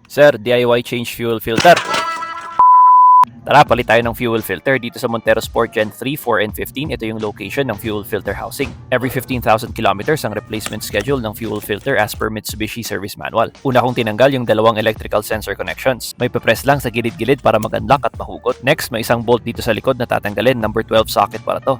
Sir, DIY change fuel filter. Tara, palit tayo ng fuel filter dito sa Montero Sport Gen 3, 4, and 15. Ito yung location ng fuel filter housing. Every 15,000 kilometers ang replacement schedule ng fuel filter as per Mitsubishi Service Manual. Una kong tinanggal yung dalawang electrical sensor connections. May papress lang sa gilid-gilid para mag-unlock at mahugot. Next, may isang bolt dito sa likod na tatanggalin, number 12 socket para to.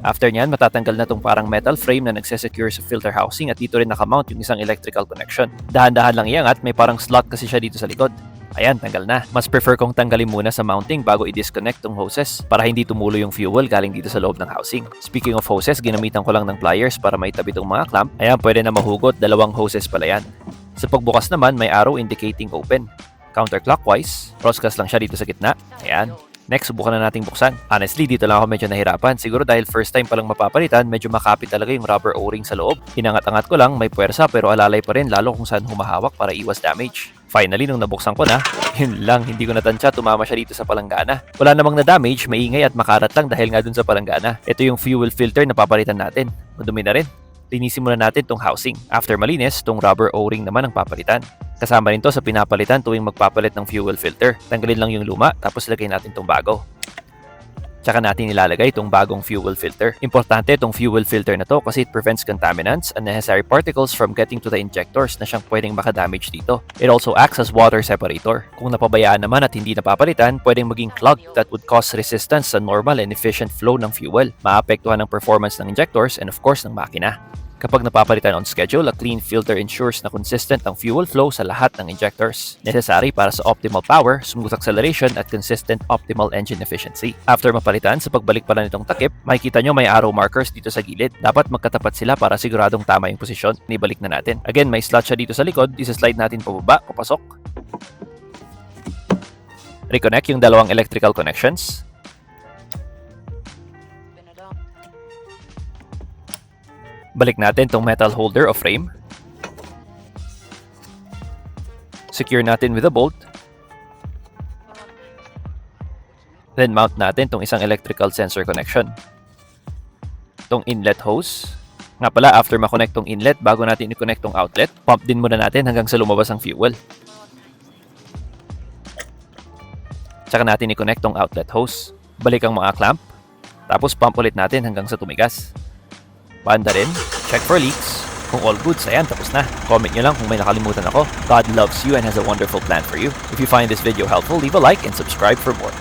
After nyan, matatanggal na tong parang metal frame na nagsesecure sa filter housing at dito rin nakamount yung isang electrical connection. Dahan-dahan lang iangat, may parang slot kasi siya dito sa likod. Ayan, tanggal na. Mas prefer kong tanggalin muna sa mounting bago i-disconnect tong hoses para hindi tumulo yung fuel galing dito sa loob ng housing. Speaking of hoses, ginamitan ko lang ng pliers para maitabi tong mga clamp. Ayan, pwede na mahugot, dalawang hoses pala yan. Sa pagbukas naman, may arrow indicating open. Counterclockwise, crosscast lang siya dito sa gitna. Ayan. Next, subukan na nating buksan. Honestly, dito lang ako medyo nahirapan. Siguro dahil first time palang mapapalitan, medyo makapit talaga yung rubber o-ring sa loob. Inangat-angat ko lang, may puwersa pero alalay pa rin lalo kung saan humahawak para iwas damage. Finally, nung nabuksan ko na, yun lang, hindi ko natansya, tumama siya dito sa palanggana. Wala namang na-damage, maingay at makarat lang dahil nga dun sa palanggana. Ito yung fuel filter na papalitan natin. Madumi na rin. Linisin muna natin tong housing. After malinis, tong rubber o-ring naman ang papalitan. Kasama rin to sa pinapalitan tuwing magpapalit ng fuel filter. Tanggalin lang yung luma, tapos lagay natin tong bago. Tsaka natin ilalagay itong bagong fuel filter. Importante itong fuel filter na to kasi it prevents contaminants, unnecessary particles from getting to the injectors na siyang pwedeng makadamage dito. It also acts as water separator. Kung napabayaan naman at hindi napapalitan, pwedeng maging clogged that would cause resistance sa normal and efficient flow ng fuel. Maapektuhan ang performance ng injectors and of course ng makina. Kapag napapalitan on schedule, a clean filter ensures na consistent ang fuel flow sa lahat ng injectors. Necessary para sa optimal power, smooth acceleration at consistent optimal engine efficiency. After mapalitan, sa pagbalik pala nitong takip, makikita nyo may arrow markers dito sa gilid. Dapat magkatapat sila para siguradong tama yung posisyon. Nibalik na natin. Again, may slot siya dito sa likod. Isa-slide natin pababa, papasok. Reconnect yung dalawang electrical connections. Balik natin tong metal holder o frame. Secure natin with a bolt. Then mount natin tong isang electrical sensor connection. Tong inlet hose. Nga pala, after ma-connect tong inlet, bago natin i-connect tong outlet, pump din muna natin hanggang sa lumabas ang fuel. Tsaka natin i-connect tong outlet hose. Balik ang mga clamp. Tapos pump ulit natin hanggang sa tumigas. Banda rin, check for leaks. Kung all goods, ayan, tapos na. Comment nyo lang kung may nakalimutan ako. God loves you and has a wonderful plan for you. If you find this video helpful, leave a like and subscribe for more.